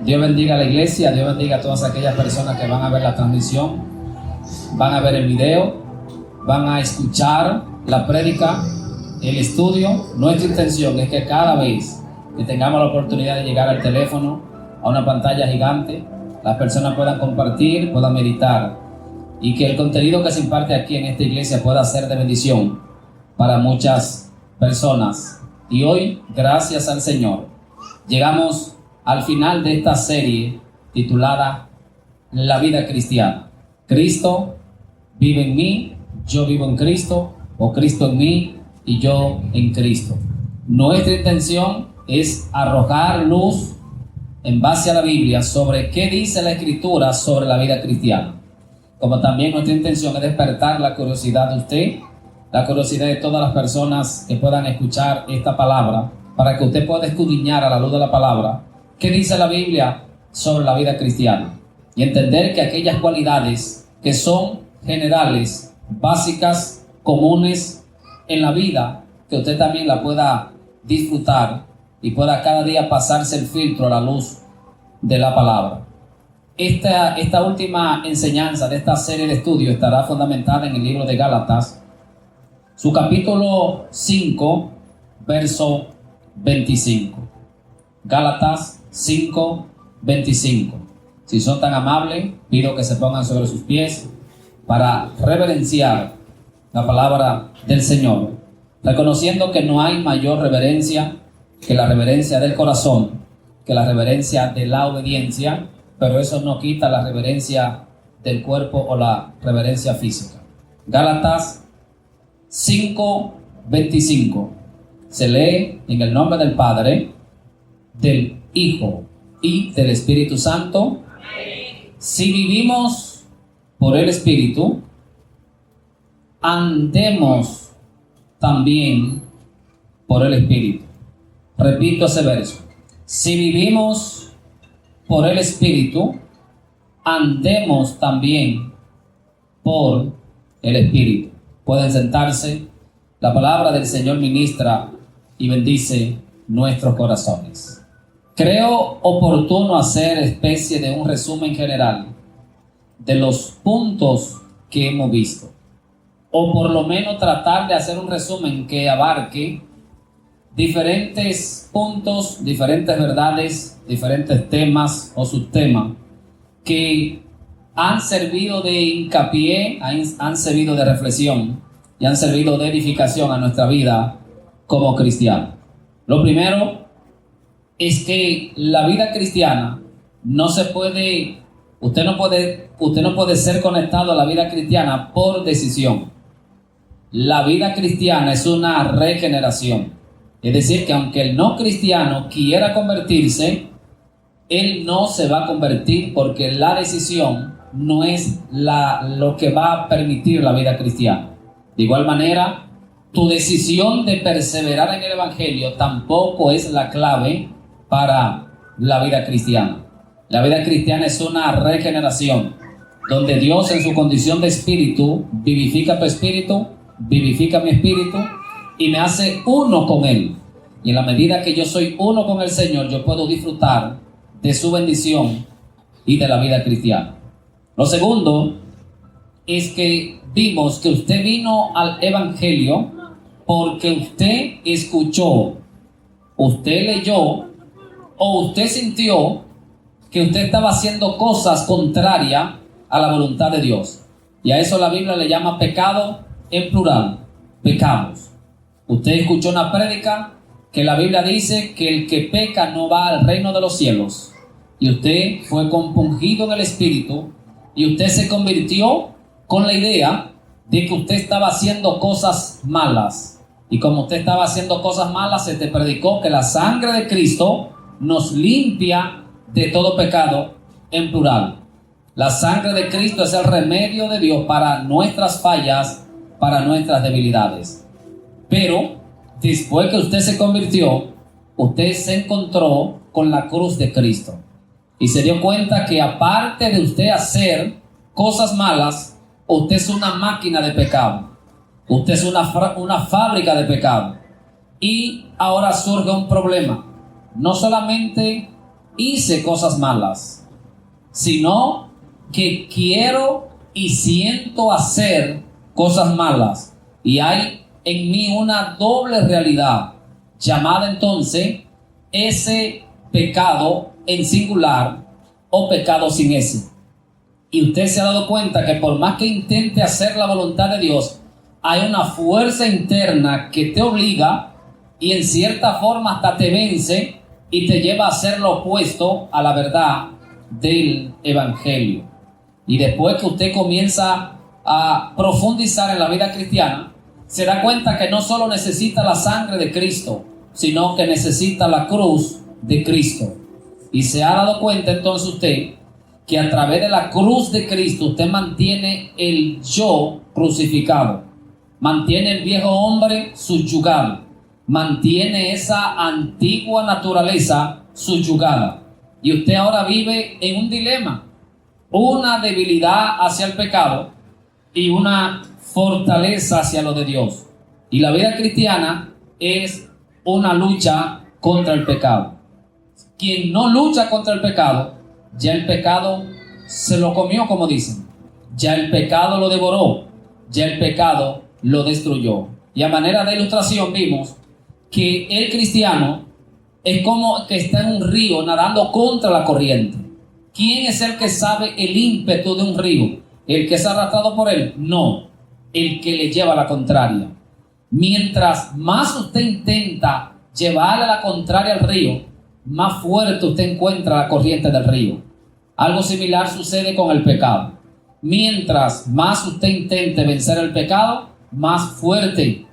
Dios bendiga a la iglesia, Dios bendiga a todas aquellas personas que van a ver la transmisión, van a ver el video, van a escuchar la prédica, el estudio. Nuestra intención es que cada vez que tengamos la oportunidad de llegar al teléfono, a una pantalla gigante, las personas puedan compartir, puedan meditar, y que el contenido que se imparte aquí en esta iglesia pueda ser de bendición para muchas personas. Y hoy, gracias al Señor, llegamos al final de esta serie titulada La vida cristiana. Cristo vive en mí, yo vivo en Cristo, o Cristo en mí y yo en Cristo. Nuestra intención es arrojar luz en base a la Biblia sobre qué dice la Escritura sobre la vida cristiana. Como también nuestra intención es despertar la curiosidad de usted, la curiosidad de todas las personas que puedan escuchar esta palabra, para que usted pueda escudriñar a la luz de la palabra qué dice la Biblia sobre la vida cristiana, y entender que aquellas cualidades que son generales, básicas, comunes en la vida, que usted también la pueda disfrutar y pueda cada día pasarse el filtro a la luz de la palabra. Esta última enseñanza de esta serie de estudios estará fundamentada en el libro de Gálatas, su capítulo 5, verso 25. Gálatas 5, 25. Si son tan amables, pido que se pongan sobre sus pies para reverenciar la palabra del Señor, reconociendo que no hay mayor reverencia que la reverencia del corazón, que la reverencia de la obediencia, pero eso no quita la reverencia del cuerpo o la reverencia física. Gálatas 5, 25. Se lee en el nombre del Padre, del Hijo y del Espíritu Santo. Amén. Si vivimos por el Espíritu, andemos también por el Espíritu. Repito ese verso. Si vivimos por el Espíritu, andemos también por el Espíritu. Pueden sentarse. La palabra del Señor ministra y bendice nuestros corazones. Creo oportuno hacer especie de un resumen general de los puntos que hemos visto, o por lo menos tratar de hacer un resumen que abarque diferentes puntos, diferentes verdades, diferentes temas o subtemas que han servido de hincapié, han servido de reflexión y han servido de edificación a nuestra vida como cristianos. Lo primero es que la vida cristiana no se puede, usted no puede ser conectado a la vida cristiana por decisión. La vida cristiana es una regeneración. Es decir, que aunque el no cristiano quiera convertirse, él no se va a convertir, porque la decisión no es lo que va a permitir la vida cristiana. De igual manera, tu decisión de perseverar en el Evangelio tampoco es la clave para la vida cristiana. La vida cristiana es una regeneración, donde Dios, en su condición de espíritu, vivifica tu espíritu, vivifica mi espíritu y me hace uno con Él. Y en la medida que yo soy uno con el Señor, yo puedo disfrutar de su bendición y de la vida cristiana. Lo segundo es que vimos que usted vino al Evangelio porque usted escuchó, usted leyó o usted sintió que usted estaba haciendo cosas contrarias a la voluntad de Dios. Y a eso la Biblia le llama pecado en plural, pecados. Usted escuchó una prédica que la Biblia dice que el que peca no va al reino de los cielos. Y usted fue compungido en el Espíritu y usted se convirtió con la idea de que usted estaba haciendo cosas malas. Y como usted estaba haciendo cosas malas, se te predicó que la sangre de Cristo nos limpia de todo pecado en plural. La sangre de Cristo es el remedio de Dios para nuestras fallas, para nuestras debilidades. Pero después que usted se convirtió, usted se encontró con la cruz de Cristo y se dio cuenta que aparte de usted hacer cosas malas, usted es una máquina de pecado. Usted es una fábrica de pecado. Y ahora surge un problema. No solamente hice cosas malas, sino que quiero y siento hacer cosas malas. Y hay en mí una doble realidad, llamada entonces ese pecado en singular o pecado sin ese. Y usted se ha dado cuenta que por más que intente hacer la voluntad de Dios, hay una fuerza interna que te obliga y en cierta forma hasta te vence y te lleva a hacer lo opuesto a la verdad del Evangelio. Y después que usted comienza a profundizar en la vida cristiana, se da cuenta que no solo necesita la sangre de Cristo, sino que necesita la cruz de Cristo. Y se ha dado cuenta entonces usted que a través de la cruz de Cristo usted mantiene el yo crucificado, mantiene el viejo hombre subyugado, mantiene esa antigua naturaleza subyugada. Y usted ahora vive en un dilema, una debilidad hacia el pecado y una fortaleza hacia lo de Dios. Y la vida cristiana es una lucha contra el pecado. Quien no lucha contra el pecado, ya el pecado se lo comió, como dicen. Ya el pecado lo devoró, ya el pecado lo destruyó. Y a manera de ilustración vimos que el cristiano es como que está en un río nadando contra la corriente. ¿Quién es el que sabe el ímpetu de un río? ¿El que es arrastrado por él? No, el que le lleva a la contraria. Mientras más usted intenta llevarle a la contraria al río, más fuerte usted encuentra la corriente del río. Algo similar sucede con el pecado. Mientras más usted intente vencer el pecado, más fuerte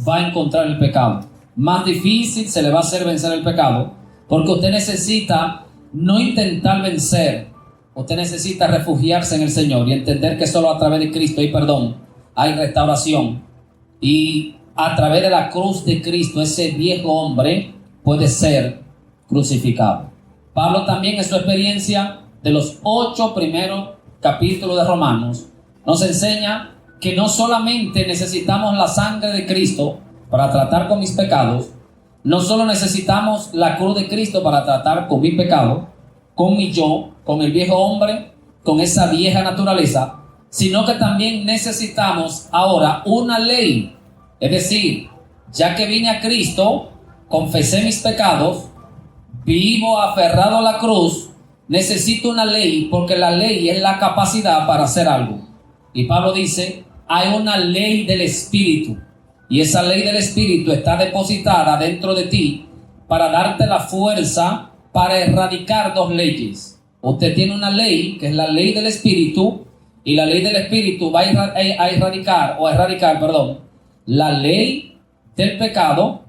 va a encontrar el pecado. Más difícil se le va a hacer vencer el pecado, porque usted necesita no intentar vencer, usted necesita refugiarse en el Señor y entender que solo a través de Cristo hay perdón, hay restauración, y a través de la cruz de Cristo ese viejo hombre puede ser crucificado. Pablo también en su experiencia de los 8 primeros capítulos de Romanos nos enseña que no solamente necesitamos la sangre de Cristo para tratar con mis pecados, no solo necesitamos la cruz de Cristo para tratar con mi pecado, con mi yo, con el viejo hombre, con esa vieja naturaleza, sino que también necesitamos ahora una ley. Es decir, ya que vine a Cristo, confesé mis pecados, vivo aferrado a la cruz, necesito una ley, porque la ley es la capacidad para hacer algo. Y Pablo dice, hay una ley del Espíritu, y esa ley del Espíritu está depositada dentro de ti para darte la fuerza para erradicar 2 leyes. Usted tiene una ley, que es la ley del Espíritu, y la ley del Espíritu va a erradicar la ley del pecado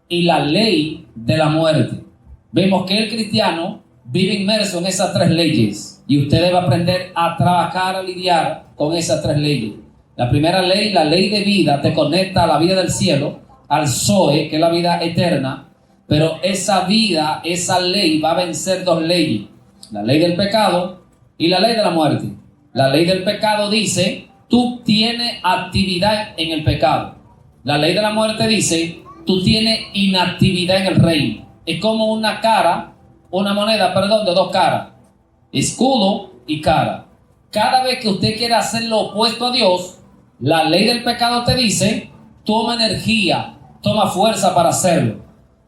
y la ley de la muerte. Vemos que el cristiano vive inmerso en esas 3 leyes, y usted debe aprender a trabajar, a lidiar con esas 3 leyes. La primera ley, la ley de vida, te conecta a la vida del cielo, al Zoe, que es la vida eterna, pero esa vida, esa ley va a vencer 2 leyes, la ley del pecado y la ley de la muerte. La ley del pecado dice, tú tienes actividad en el pecado. La ley de la muerte dice, tú tienes inactividad en el reino. Es como una moneda de 2 caras, escudo y cara. Cada vez que usted quiere hacer lo opuesto a Dios, la ley del pecado te dice, toma energía, toma fuerza para hacerlo.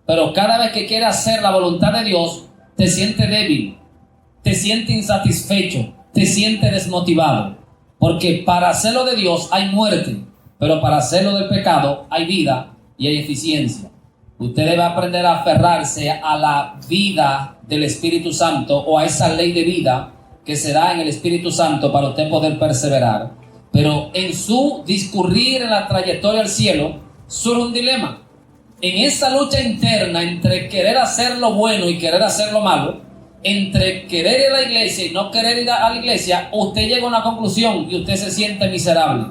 Pero cada vez que quiere hacer la voluntad de Dios, te siente débil, te siente insatisfecho, te siente desmotivado. Porque para hacerlo de Dios hay muerte, pero para hacerlo del pecado hay vida y hay eficiencia. Usted debe aprender a aferrarse a la vida del Espíritu Santo, o a esa ley de vida que se da en el Espíritu Santo para usted poder perseverar. Pero en su discurrir en la trayectoria al cielo surge un dilema. En esa lucha interna entre querer hacer lo bueno y querer hacer lo malo, entre querer ir a la iglesia y no querer ir a la iglesia, usted llega a una conclusión y usted se siente miserable.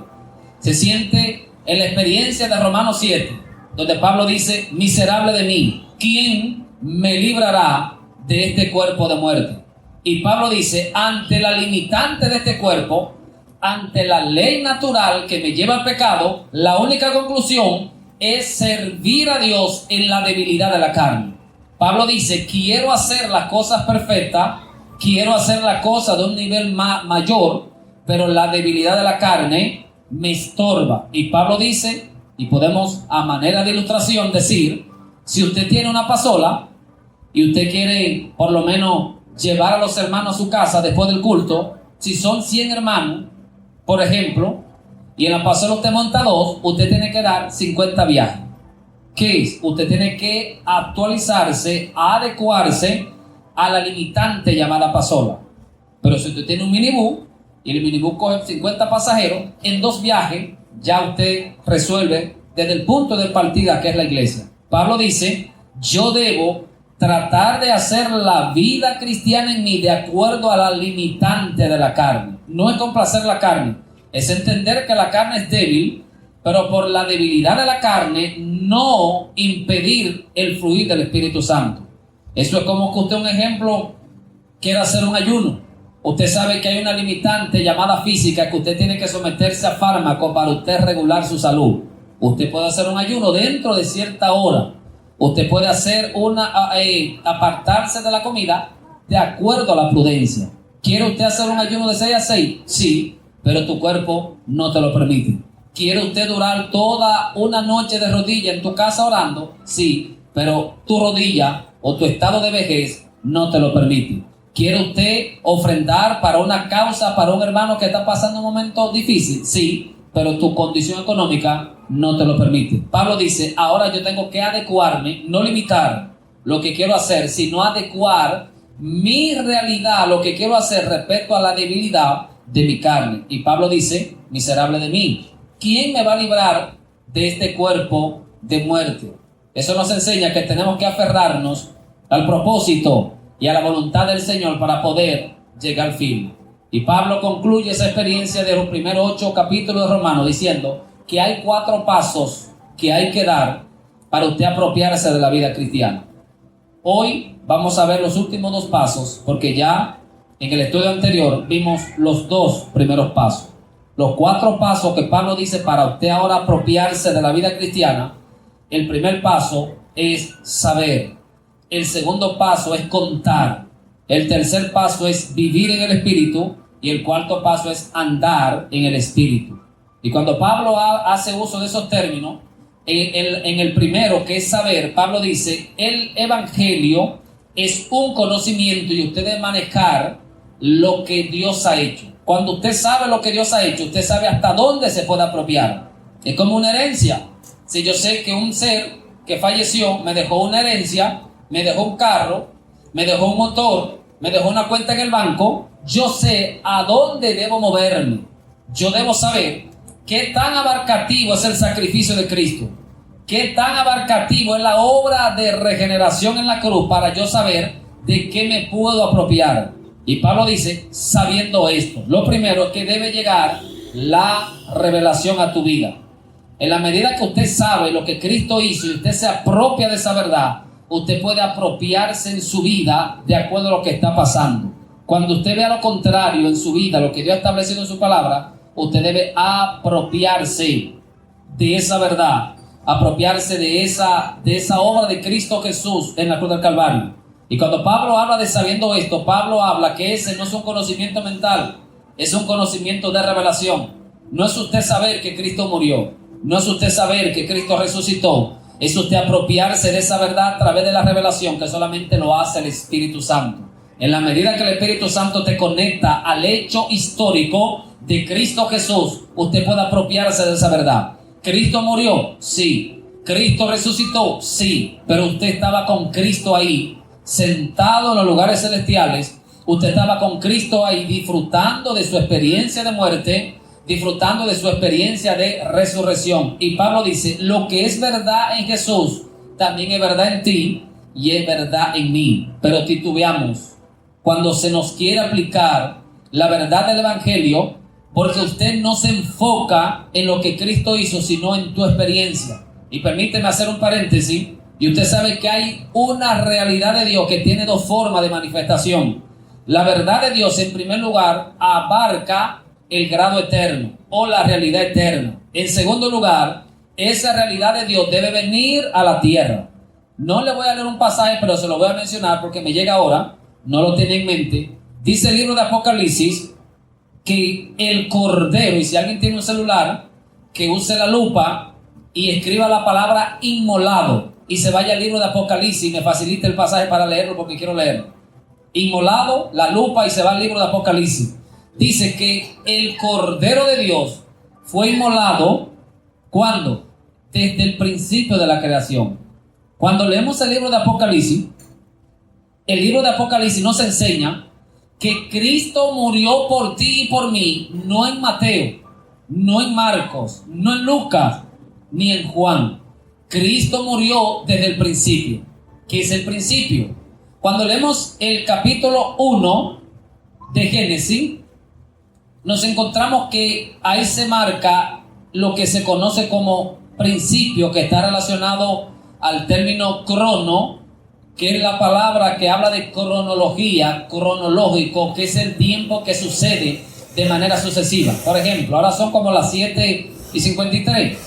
Se siente en la experiencia de Romanos 7, donde Pablo dice, miserable de mí, ¿quién me librará de este cuerpo de muerte? Y Pablo dice, ante la limitante de este cuerpo, ante la ley natural que me lleva al pecado, la única conclusión es servir a Dios en la debilidad de la carne. Pablo dice, quiero hacer las cosas perfectas, quiero hacer las cosas de un nivel mayor, pero la debilidad de la carne me estorba. Y Pablo dice, y podemos a manera de ilustración decir, si usted tiene una pasola y usted quiere por lo menos llevar a los hermanos a su casa después del culto, si son 100 hermanos, por ejemplo, y en la pasola usted monta 2, usted tiene que dar 50 viajes. ¿Qué es? Usted tiene que actualizarse, adecuarse a la limitante llamada pasola. Pero si usted tiene un minibús y el minibús coge 50 pasajeros, en 2 viajes ya usted resuelve desde el punto de partida que es la iglesia. Pablo dice, yo debo tratar de hacer la vida cristiana en mí de acuerdo a la limitante de la carne. No es complacer la carne, es entender que la carne es débil, pero por la debilidad de la carne no impedir el fluir del Espíritu Santo. Eso es como que usted, un ejemplo, quiera hacer un ayuno. Usted sabe que hay una limitante llamada física, que usted tiene que someterse a fármacos para usted regular su salud. Usted puede hacer un ayuno dentro de cierta hora. Usted puede hacer apartarse de la comida de acuerdo a la prudencia. ¿Quiere usted hacer un ayuno de 6 a 6? Sí, pero tu cuerpo no te lo permite. ¿Quiere usted durar toda una noche de rodilla en tu casa orando? Sí, pero tu rodilla o tu estado de vejez no te lo permite. ¿Quiere usted ofrendar para una causa, para un hermano que está pasando un momento difícil? Sí, pero tu condición económica no te lo permite. Pablo dice, ahora yo tengo que adecuarme, no limitar lo que quiero hacer, sino adecuar mi realidad a lo que quiero hacer respecto a la debilidad de mi carne. Y Pablo dice, miserable de mí, ¿quién me va a librar de este cuerpo de muerte? Eso nos enseña que tenemos que aferrarnos al propósito y a la voluntad del Señor para poder llegar al fin. Y Pablo concluye esa experiencia de los primeros 8 capítulos de Romanos diciendo que hay 4 pasos que hay que dar para usted apropiarse de la vida cristiana. Hoy vamos a ver los últimos 2 pasos, porque ya en el estudio anterior vimos los 2 primeros pasos. Los 4 pasos que Pablo dice para usted ahora apropiarse de la vida cristiana. El primer paso es saber. El segundo paso es contar. El tercer paso es vivir en el Espíritu. Y el cuarto paso es andar en el Espíritu. Y cuando Pablo hace uso de esos términos, en el primero, que es saber, Pablo dice, el Evangelio es un conocimiento y usted debe manejar lo que Dios ha hecho. Cuando usted sabe lo que Dios ha hecho, usted sabe hasta dónde se puede apropiar. Es como una herencia. Si yo sé que un ser que falleció me dejó una herencia, me dejó un carro, me dejó un motor, me dejó una cuenta en el banco, yo sé a dónde debo moverme. Yo debo saber qué tan abarcativo es el sacrificio de Cristo, qué tan abarcativo es la obra de regeneración en la cruz para yo saber de qué me puedo apropiar. Y Pablo dice, sabiendo esto, lo primero es que debe llegar la revelación a tu vida. En la medida que usted sabe lo que Cristo hizo y usted se apropia de esa verdad, usted puede apropiarse en su vida de acuerdo a lo que está pasando. Cuando usted vea lo contrario en su vida, lo que Dios ha establecido en su palabra, usted debe apropiarse de esa verdad, apropiarse de esa obra de Cristo Jesús en la cruz del Calvario. Y cuando Pablo habla de sabiendo esto, Pablo habla que ese no es un conocimiento mental, es un conocimiento de revelación. No es usted saber que Cristo murió, no es usted saber que Cristo resucitó, es usted apropiarse de esa verdad a través de la revelación que solamente lo hace el Espíritu Santo. En la medida que el Espíritu Santo te conecta al hecho histórico de Cristo Jesús, usted puede apropiarse de esa verdad. ¿Cristo murió? Sí. ¿Cristo resucitó? Sí. Pero usted estaba con Cristo ahí, sentado en los lugares celestiales. Usted estaba con Cristo ahí disfrutando de su experiencia de muerte, disfrutando de su experiencia de resurrección. Y Pablo dice, lo que es verdad en Jesús, también es verdad en ti y es verdad en mí. Pero titubeamos cuando se nos quiere aplicar la verdad del Evangelio, porque usted no se enfoca en lo que Cristo hizo, sino en tu experiencia. Y permíteme hacer un paréntesis, y usted sabe que hay una realidad de Dios que tiene 2 formas de manifestación. La verdad de Dios, en primer lugar, abarca el grado eterno o la realidad eterna. En segundo lugar, esa realidad de Dios debe venir a la tierra. No le voy a leer un pasaje, pero se lo voy a mencionar porque me llega ahora, no lo tenía en mente. Dice el libro de Apocalipsis que el Cordero, y si alguien tiene un celular, que use la lupa y escriba la palabra inmolado y se vaya al libro de Apocalipsis y me facilite el pasaje para leerlo porque quiero leerlo. Inmolado, la lupa y se va al libro de Apocalipsis. Dice que el Cordero de Dios fue inmolado, ¿cuándo? Desde el principio de la creación. Cuando leemos el libro de Apocalipsis, el libro de Apocalipsis nos enseña que Cristo murió por ti y por mí, no en Mateo, no en Marcos, no en Lucas, ni en Juan. Cristo murió desde el principio. ¿Qué es el principio? Cuando leemos el capítulo 1 de Génesis, nos encontramos que ahí se marca lo que se conoce como principio, que está relacionado al término crono, que es la palabra que habla de cronología, cronológico, que es el tiempo que sucede de manera sucesiva. Por ejemplo, ahora son como las 7:53.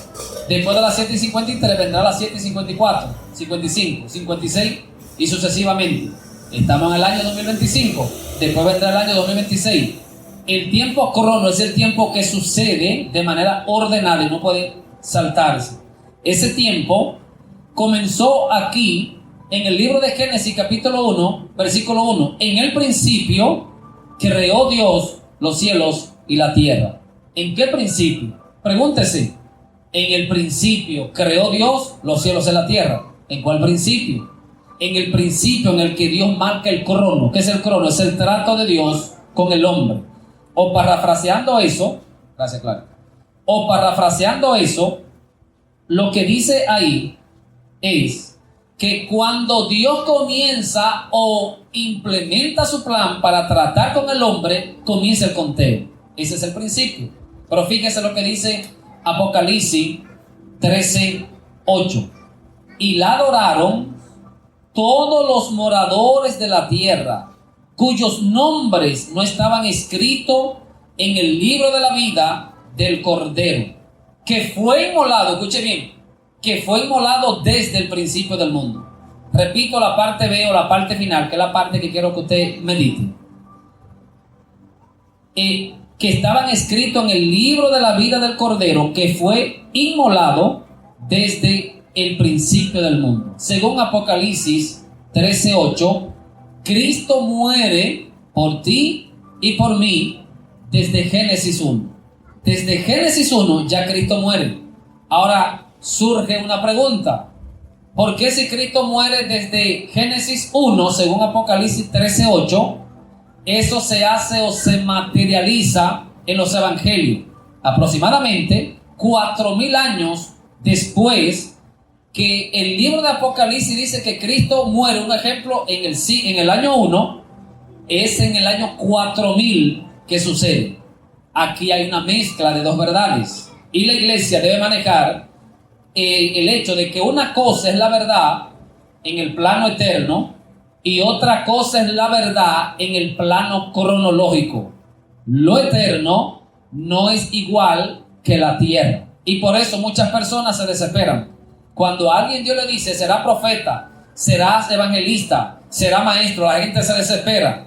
Después de las 7:53 vendrá las 7:54, 55, 56 y sucesivamente. Estamos en el año 2025, después vendrá el año 2026. El tiempo crono es el tiempo que sucede de manera ordenada y no puede saltarse. Ese tiempo comenzó aquí en el libro de Génesis capítulo 1, versículo 1. En el principio creó Dios los cielos y la tierra. ¿En qué principio? Pregúntese. En el principio creó Dios los cielos y la tierra. ¿En cuál principio? En el principio en el que Dios marca el crono. ¿Qué es el crono? Es el trato de Dios con el hombre. O parafraseando eso, gracias, Clara. O parafraseando eso, lo que dice ahí es que cuando Dios comienza o implementa su plan para tratar con el hombre, comienza el conteo. Ese es el principio. Pero fíjese lo que dice Apocalipsis 13:8. Y la adoraron todos los moradores de la tierra, cuyos nombres no estaban escritos en el libro de la vida del Cordero, que fue inmolado, escuche bien, que fue inmolado desde el principio del mundo. Repito la parte B o la parte final, que es la parte que quiero que usted medite. Que estaban escritos en el libro de la vida del Cordero, que fue inmolado desde el principio del mundo. Según Apocalipsis 13:8, Cristo muere por ti y por mí desde Génesis 1. Desde Génesis 1 ya Cristo muere. Ahora surge una pregunta. ¿Por qué si Cristo muere desde Génesis 1, según Apocalipsis 13:8, eso se hace o se materializa en los evangelios? Aproximadamente 4,000 años después que el libro de Apocalipsis dice que Cristo muere, un ejemplo, en el año 1, es en el año 4,000 que sucede. Aquí hay una mezcla de dos verdades y la iglesia debe manejar el hecho de que una cosa es la verdad en el plano eterno y otra cosa es la verdad en el plano cronológico. Lo eterno no es igual que la tierra y por eso muchas personas se desesperan. Cuando a alguien Dios le dice, será profeta, serás evangelista, será maestro, la gente se desespera.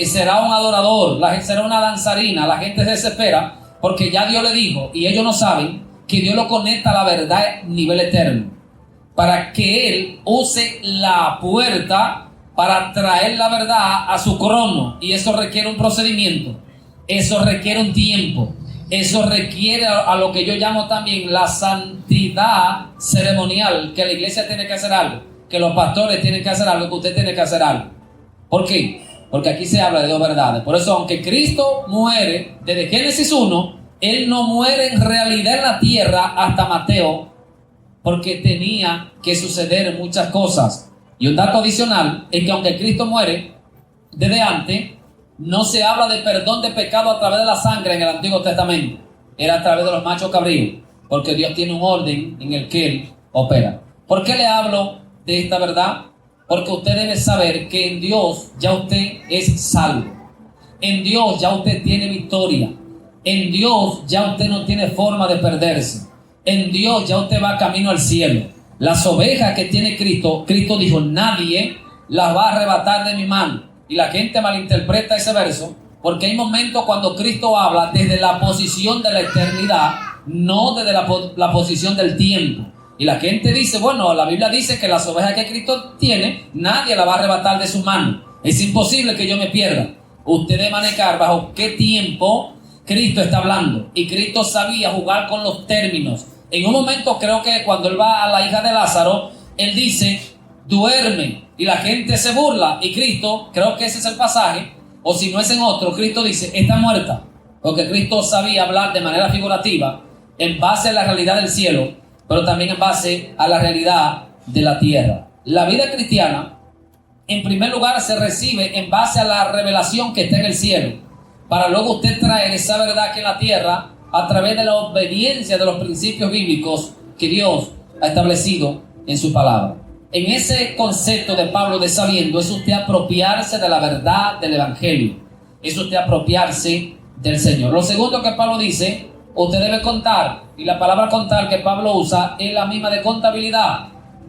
Será un adorador, será una danzarina, la gente se desespera porque ya Dios le dijo y ellos no saben que Dios lo conecta a la verdad a nivel eterno para que Él use la puerta para traer la verdad a su crono, y eso requiere un procedimiento, eso requiere un tiempo, eso requiere a lo que yo llamo también la santidad ceremonial, que la iglesia tiene que hacer algo, que los pastores tienen que hacer algo, que usted tiene que hacer algo. ¿Por qué? Porque aquí se habla de dos verdades. Por eso, aunque Cristo muere desde Génesis 1, Él no muere en realidad en la tierra hasta Mateo, porque tenía que suceder muchas cosas. Y un dato adicional es que aunque Cristo muere desde antes, no se habla de perdón de pecado a través de la sangre en el Antiguo Testamento. Era a través de los machos cabríos, porque Dios tiene un orden en el que Él opera. ¿Por qué le hablo de esta verdad? Porque usted debe saber que en Dios ya usted es salvo. En Dios ya usted tiene victoria. En Dios ya usted no tiene forma de perderse. En Dios ya usted va camino al cielo. Las ovejas que tiene Cristo, Cristo dijo, nadie las va a arrebatar de mi mano. Y la gente malinterpreta ese verso, porque hay momentos cuando Cristo habla desde la posición de la eternidad, no desde la posición del tiempo. Y la gente dice, bueno, la Biblia dice que las ovejas que Cristo tiene, nadie las va a arrebatar de su mano. Es imposible que yo me pierda. Usted debe manejar bajo qué tiempo Cristo está hablando. Y Cristo sabía jugar con los términos. En un momento creo que cuando él va a la hija de Lázaro, él dice, duerme. Y la gente se burla. Y Cristo, creo que ese es el pasaje, o si no es en otro, Cristo dice, está muerta. Porque Cristo sabía hablar de manera figurativa en base a la realidad del cielo, pero también en base a la realidad de la tierra. La vida cristiana, en primer lugar, se recibe en base a la revelación que está en el cielo, para luego usted traer esa verdad aquí en la tierra a través de la obediencia de los principios bíblicos que Dios ha establecido en su palabra. En ese concepto de Pablo de sabiendo, es usted apropiarse de la verdad del evangelio, es usted apropiarse del Señor. Lo segundo que Pablo dice, usted debe contar, y la palabra contar que Pablo usa es la misma de contabilidad.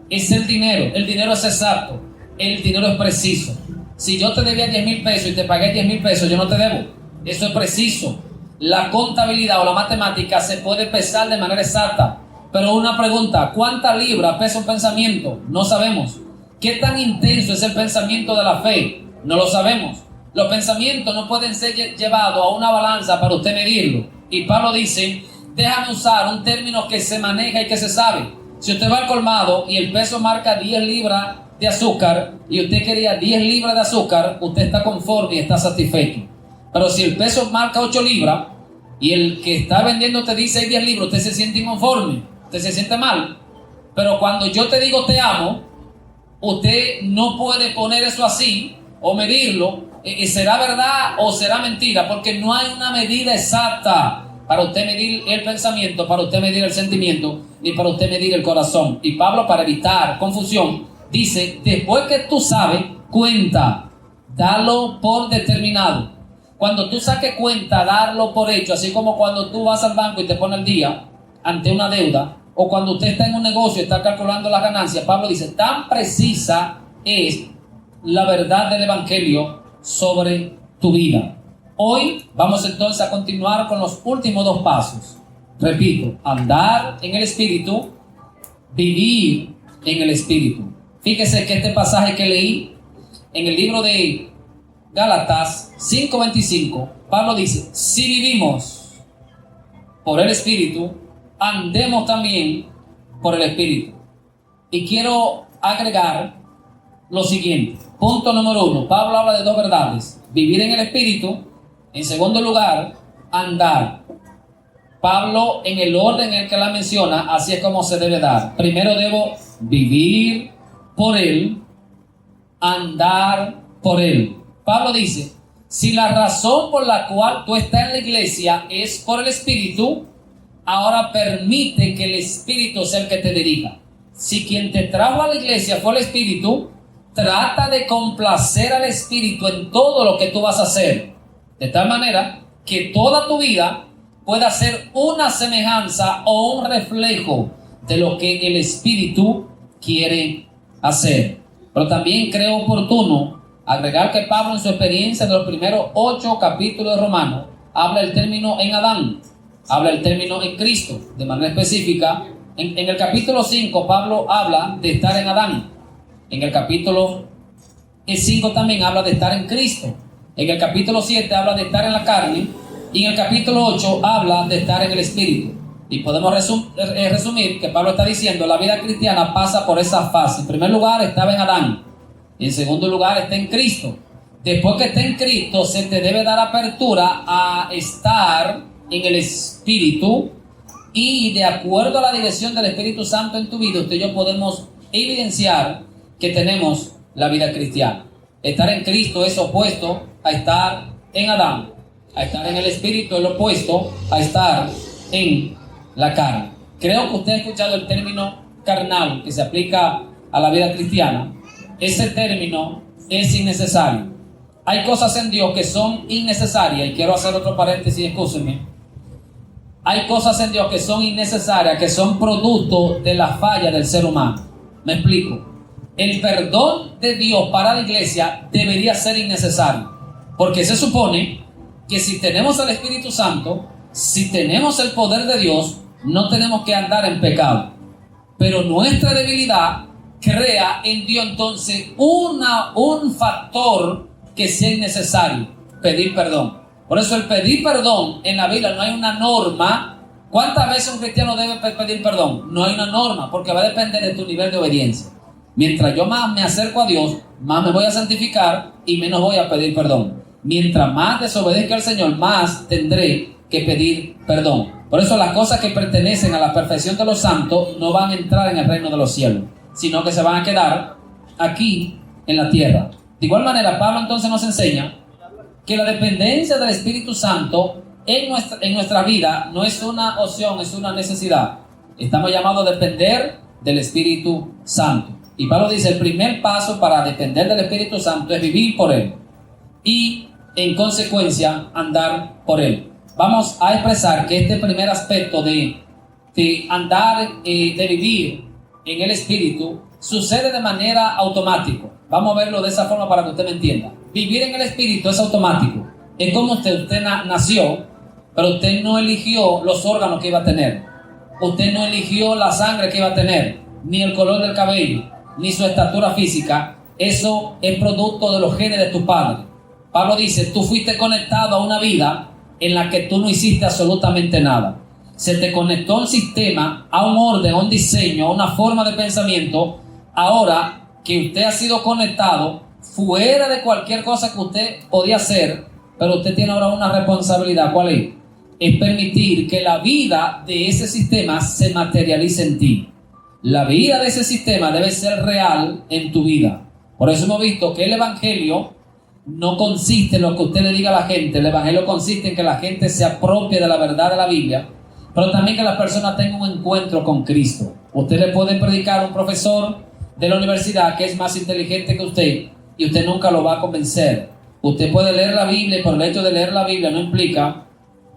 Es el dinero es exacto, el dinero es preciso. Si yo te debía 10,000 pesos y te pagué 10,000 pesos, yo no te debo. Eso es preciso. La contabilidad o la matemática se puede pesar de manera exacta. Pero una pregunta, ¿cuántas libras pesa un pensamiento? No sabemos. ¿Qué tan intenso es el pensamiento de la fe? No lo sabemos. Los pensamientos no pueden ser llevados a una balanza para usted medirlo. Y Pablo dice, déjame usar un término que se maneja y que se sabe. Si usted va al colmado y el peso marca 10 libras de azúcar y usted quería 10 libras de azúcar, usted está conforme y está satisfecho. Pero si el peso marca 8 libras y el que está vendiendo te dice 10 libras, usted se siente inconforme, usted se siente mal. Pero cuando yo te digo te amo, usted no puede poner eso así o medirlo. ¿Será verdad o será mentira? Porque no hay una medida exacta para usted medir el pensamiento, para usted medir el sentimiento, ni para usted medir el corazón. Y Pablo, para evitar confusión, dice, después que tú sabes, cuenta, dalo por determinado. Cuando tú saques cuenta, darlo por hecho, así como cuando tú vas al banco y te pones al día ante una deuda, o cuando usted está en un negocio y está calculando las ganancias, Pablo dice, tan precisa es la verdad del evangelio sobre tu vida. Hoy vamos entonces a continuar con los últimos 2 pasos. Repito, andar en el Espíritu, vivir en el Espíritu. Fíjese que este pasaje que leí en el libro de Gálatas 5:25, Pablo dice, si vivimos por el Espíritu, andemos también por el Espíritu. Y quiero agregar lo siguiente. Punto número 1. Pablo habla de 2 verdades. Vivir en el Espíritu. En segundo lugar, andar. Pablo, en el orden en el que la menciona, así es como se debe dar. Primero debo vivir por Él, andar por Él. Pablo dice, si la razón por la cual tú estás en la iglesia es por el Espíritu, ahora permite que el Espíritu sea el que te dirija. Si quien te trajo a la iglesia fue el Espíritu, trata de complacer al Espíritu en todo lo que tú vas a hacer, de tal manera que toda tu vida pueda ser una semejanza o un reflejo de lo que el Espíritu quiere hacer. Pero también creo oportuno agregar que Pablo, en su experiencia de los primeros 8 capítulos de Romanos, habla el término en Adán, habla el término en Cristo, de manera específica. En el capítulo 5 Pablo habla de estar en Adán. En el capítulo 5 también habla de estar en Cristo. En el capítulo 7 habla de estar en la carne. Y en el capítulo 8 habla de estar en el Espíritu. Y podemos resumir que Pablo está diciendo, la vida cristiana pasa por esa fase. En primer lugar, estaba en Adán. Y en segundo lugar, está en Cristo. Después que esté en Cristo, se te debe dar apertura a estar en el Espíritu. Y de acuerdo a la dirección del Espíritu Santo en tu vida, usted y yo podemos evidenciar que tenemos la vida cristiana. Estar en Cristo es opuesto a estar en Adán. A estar en el Espíritu es lo opuesto a estar en la carne. Creo que usted ha escuchado el término carnal que se aplica a la vida cristiana. Ese término es innecesario. Hay cosas en Dios que son innecesarias, y quiero hacer otro paréntesis, escúchenme. Hay cosas en Dios que son innecesarias, que son producto de la falla del ser humano. Me explico. El perdón de Dios para la iglesia debería ser innecesario, porque se supone que si tenemos el Espíritu Santo, si tenemos el poder de Dios, no tenemos que andar en pecado. Pero nuestra debilidad crea en Dios entonces un factor que sea innecesario: pedir perdón. Por eso el pedir perdón en la Biblia no hay una norma. ¿Cuántas veces un cristiano debe pedir perdón? No hay una norma, porque va a depender de tu nivel de obediencia. Mientras yo más me acerco a Dios, más me voy a santificar y menos voy a pedir perdón. Mientras más desobedezca al Señor, más tendré que pedir perdón. Por eso las cosas que pertenecen a la perfección de los santos no van a entrar en el reino de los cielos, sino que se van a quedar aquí en la tierra. De igual manera, Pablo entonces nos enseña que la dependencia del Espíritu Santo en nuestra vida no es una opción, es una necesidad. Estamos llamados a depender del Espíritu Santo. Y Pablo dice, el primer paso para depender del Espíritu Santo es vivir por Él y, en consecuencia, andar por Él. Vamos a expresar que este primer aspecto de andar, de vivir en el Espíritu, sucede de manera automática. Vamos a verlo de esa forma para que usted me entienda. Vivir en el Espíritu es automático. Es como usted nació, pero usted no eligió los órganos que iba a tener. Usted no eligió la sangre que iba a tener, ni el color del cabello, ni su estatura física. Eso es producto de los genes de tu padre. Pablo dice, tú fuiste conectado a una vida en la que tú no hiciste absolutamente nada. Se te conectó un sistema, a un orden, a un diseño, a una forma de pensamiento. Ahora que usted ha sido conectado fuera de cualquier cosa que usted podía hacer, pero usted tiene ahora una responsabilidad. ¿Cuál es? Es permitir que la vida de ese sistema se materialice en ti. La vida de ese sistema debe ser real en tu vida. Por eso hemos visto que el Evangelio no consiste en lo que usted le diga a la gente. El Evangelio consiste en que la gente se apropie de la verdad de la Biblia, pero también que las personas tengan un encuentro con Cristo. Usted le puede predicar a un profesor de la universidad que es más inteligente que usted y usted nunca lo va a convencer. Usted puede leer la Biblia, y por el hecho de leer la Biblia no implica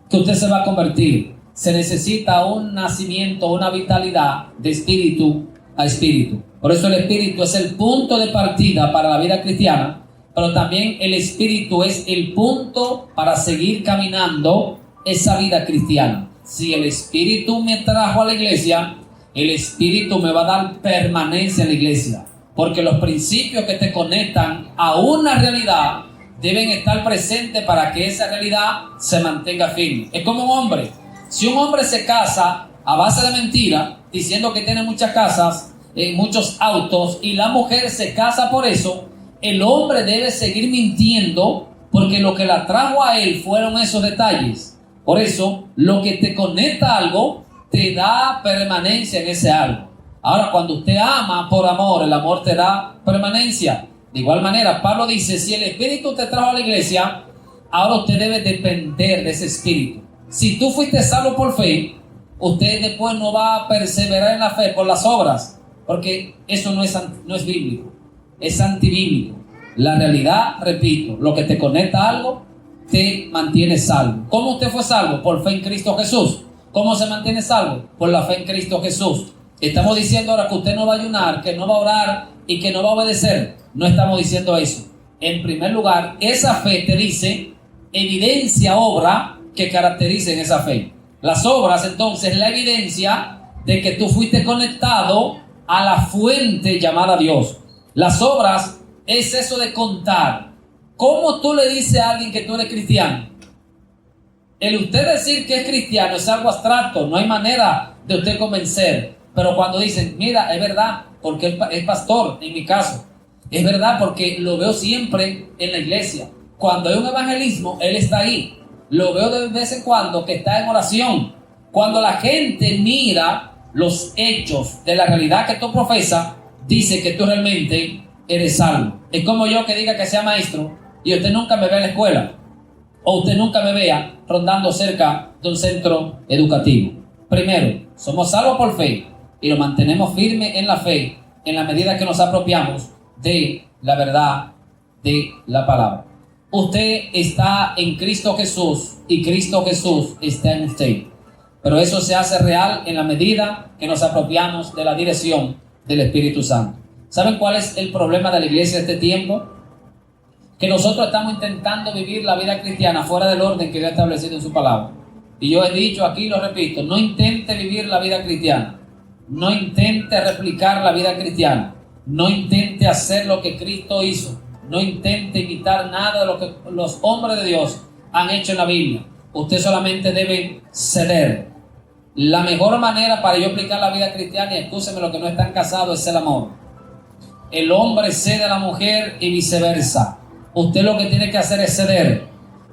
que usted se va a convertir. Se necesita un nacimiento, una vitalidad de espíritu a espíritu. Por eso el espíritu es el punto de partida para la vida cristiana, pero también el espíritu es el punto para seguir caminando esa vida cristiana. Si el espíritu me trajo a la iglesia, el espíritu me va a dar permanencia en la iglesia, porque los principios que te conectan a una realidad deben estar presentes para que esa realidad se mantenga firme. Es como un hombre. Si un hombre se casa a base de mentira, diciendo que tiene muchas casas, muchos autos, y la mujer se casa por eso, el hombre debe seguir mintiendo, porque lo que la trajo a él fueron esos detalles. Por eso, lo que te conecta a algo, te da permanencia en ese algo. Ahora, cuando usted ama por amor, el amor te da permanencia. De igual manera, Pablo dice, si el Espíritu te trajo a la iglesia, ahora usted debe depender de ese Espíritu. Si tú fuiste salvo por fe, usted después no va a perseverar en la fe por las obras, porque eso no es bíblico, es antibíblico. La realidad, repito, lo que te conecta a algo, te mantiene salvo. ¿Cómo usted fue salvo? Por fe en Cristo Jesús. ¿Cómo se mantiene salvo? Por la fe en Cristo Jesús. Estamos diciendo ahora que usted no va a ayunar, que no va a orar y que no va a obedecer. No estamos diciendo eso. En primer lugar, esa fe te dice evidencia, obra que caractericen esa fe. Las obras, entonces, la evidencia de que tú fuiste conectado a la fuente llamada Dios. Las obras es eso de contar. ¿Cómo tú le dices a alguien que tú eres cristiano? El usted decir que es cristiano es algo abstracto, no hay manera de usted convencer. Pero cuando dicen, mira, es verdad, porque él es pastor, en mi caso. Es verdad porque lo veo siempre en la iglesia. Cuando hay un evangelismo, él está ahí. Lo veo de vez en cuando que está en oración. Cuando la gente mira los hechos de la realidad que tú profesas, dice que tú realmente eres salvo. Es como yo que diga que sea maestro y usted nunca me vea en la escuela, o usted nunca me vea rondando cerca de un centro educativo. Primero, somos salvos por fe y lo mantenemos firme en la fe en la medida que nos apropiamos de la verdad de la palabra. Usted está en Cristo Jesús y Cristo Jesús está en usted. pero eso se hace real en la medida que nos apropiamos de la dirección del Espíritu Santo. ¿Saben cuál es el problema de la iglesia de este tiempo? Que nosotros estamos intentando vivir la vida cristiana fuera del orden que Dios ha establecido en su palabra. Y yo he dicho aquí, lo repito, no intente vivir la vida cristiana, no intente replicar la vida cristiana, no intente hacer lo que Cristo hizo, no intente imitar nada de lo que los hombres de Dios han hecho en la Biblia. Usted solamente debe ceder. La mejor manera para yo aplicar la vida cristiana, y escúcheme los que no están casados, es el amor. El hombre cede a la mujer y viceversa. Usted lo que tiene que hacer es ceder.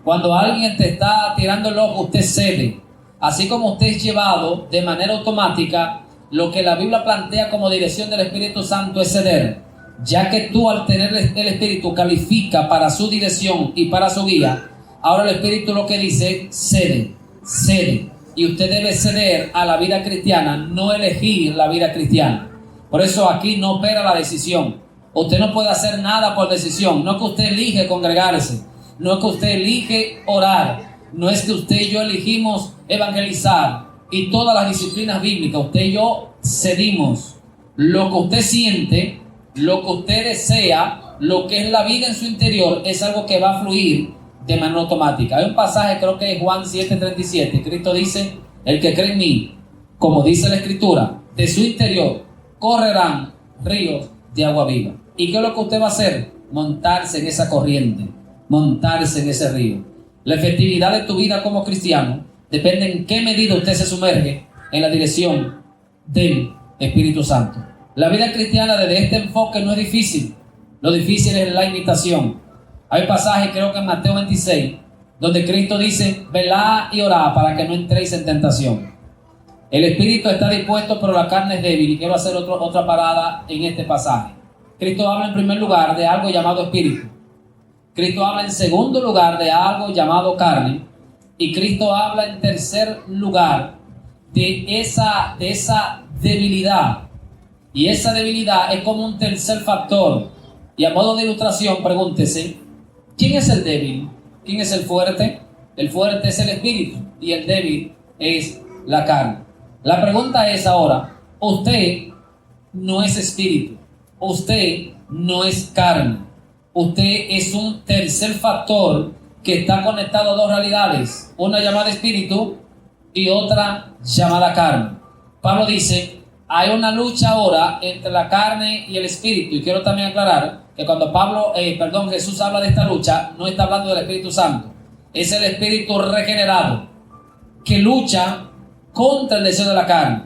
Cuando alguien te está tirando el ojo, usted cede. Así como usted es llevado de manera automática, lo que la Biblia plantea como dirección del Espíritu Santo es ceder. Ya que tú, al tener el Espíritu, califica para su dirección y para su guía, ahora el Espíritu lo que dice, cede, cede. Y usted debe ceder a la vida cristiana, no elegir la vida cristiana. Por eso aquí no opera la decisión. Usted no puede hacer nada por decisión. No es que usted elige congregarse, no es que usted elige orar, no es que usted y yo elegimos evangelizar y todas las disciplinas bíblicas. Usted y yo cedimos. Lo que usted siente, lo que usted desea, lo que es la vida en su interior, es algo que va a fluir de manera automática. Hay un pasaje, creo que es Juan 7:37. Cristo dice, el que cree en mí, como dice la Escritura, de su interior correrán ríos de agua viva. ¿Y qué es lo que usted va a hacer? Montarse en esa corriente, montarse en ese río. La efectividad de tu vida como cristiano depende en qué medida usted se sumerge en la dirección del Espíritu Santo. La vida cristiana desde este enfoque no es difícil. Lo difícil es la imitación. Hay un pasaje, creo que en Mateo 26, donde Cristo dice, velad y orad para que no entréis en tentación. El espíritu está dispuesto, pero la carne es débil. Y quiero hacer otra parada en este pasaje. Cristo habla en primer lugar de algo llamado espíritu. Cristo habla en segundo lugar de algo llamado carne. Y Cristo habla en tercer lugar de esa debilidad. Y esa debilidad es como un tercer factor. Y a modo de ilustración, pregúntese, ¿quién es el débil? ¿Quién es el fuerte? El fuerte es el espíritu y el débil es la carne. La pregunta es ahora, usted no es espíritu, usted no es carne, usted es un tercer factor que está conectado a dos realidades, una llamada espíritu y otra llamada carne. Pablo dice, hay una lucha ahora entre la carne y el espíritu, y quiero también aclarar que cuando Jesús habla de esta lucha, no está hablando del Espíritu Santo, es el espíritu regenerado que lucha contra el deseo de la carne,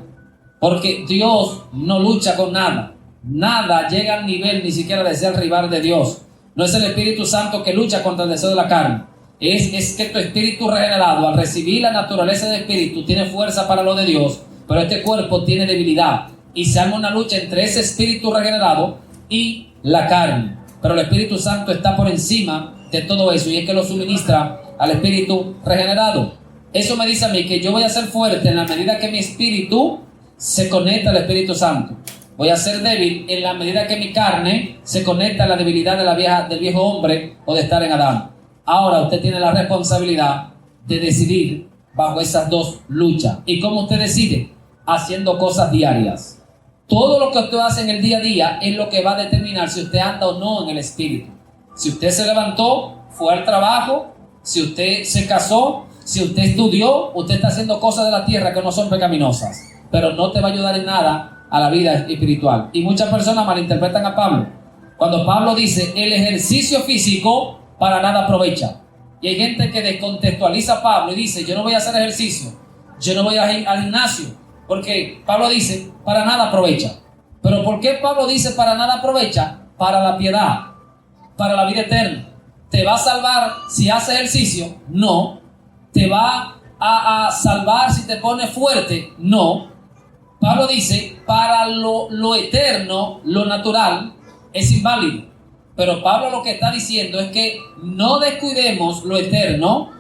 porque Dios no lucha con nada, nada llega al nivel ni siquiera de ser rival de Dios. No es el Espíritu Santo que lucha contra el deseo de la carne, es que tu espíritu regenerado, al recibir la naturaleza del espíritu, tiene fuerza para lo de Dios, pero este cuerpo tiene debilidad y se arma una lucha entre ese espíritu regenerado y la carne. Pero el Espíritu Santo está por encima de todo eso, y es que lo suministra al espíritu regenerado. Eso me dice a mí que yo voy a ser fuerte en la medida que mi espíritu se conecta al Espíritu Santo. Voy a ser débil en la medida que mi carne se conecta a la debilidad del viejo hombre o de estar en Adán. Ahora usted tiene la responsabilidad de decidir bajo esas dos luchas. ¿Y cómo usted decide? Haciendo cosas diarias. Todo lo que usted hace en el día a día es lo que va a determinar si usted anda o no en el espíritu. Si usted se levantó, fue al trabajo, si usted se casó, si usted estudió, usted está haciendo cosas de la tierra que no son pecaminosas, pero no te va a ayudar en nada a la vida espiritual. Y muchas personas malinterpretan a Pablo. Cuando Pablo dice, el ejercicio físico para nada aprovecha. Y hay gente que descontextualiza a Pablo y dice, yo no voy a hacer ejercicio, yo no voy al gimnasio, porque Pablo dice, para nada aprovecha. ¿Pero por qué Pablo dice para nada aprovecha? Para la piedad, para la vida eterna. ¿Te va a salvar si haces ejercicio? No. ¿Te va a salvar si te pones fuerte? No. Pablo dice, para lo eterno, lo natural, es inválido. Pero Pablo lo que está diciendo es que no descuidemos lo eterno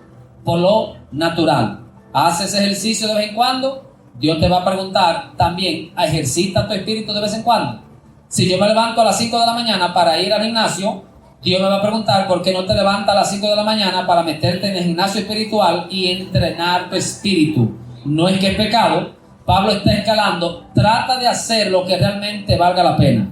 por lo natural. Haces ejercicio de vez en cuando, Dios te va a preguntar también, ¿ejercita tu espíritu de vez en cuando? Si yo me levanto a las 5 de la mañana para ir al gimnasio, Dios me va a preguntar por qué no te levantas a las 5 de la mañana para meterte en el gimnasio espiritual y entrenar tu espíritu. no es que es pecado. Pablo está escalando, trata de hacer lo que realmente valga la pena.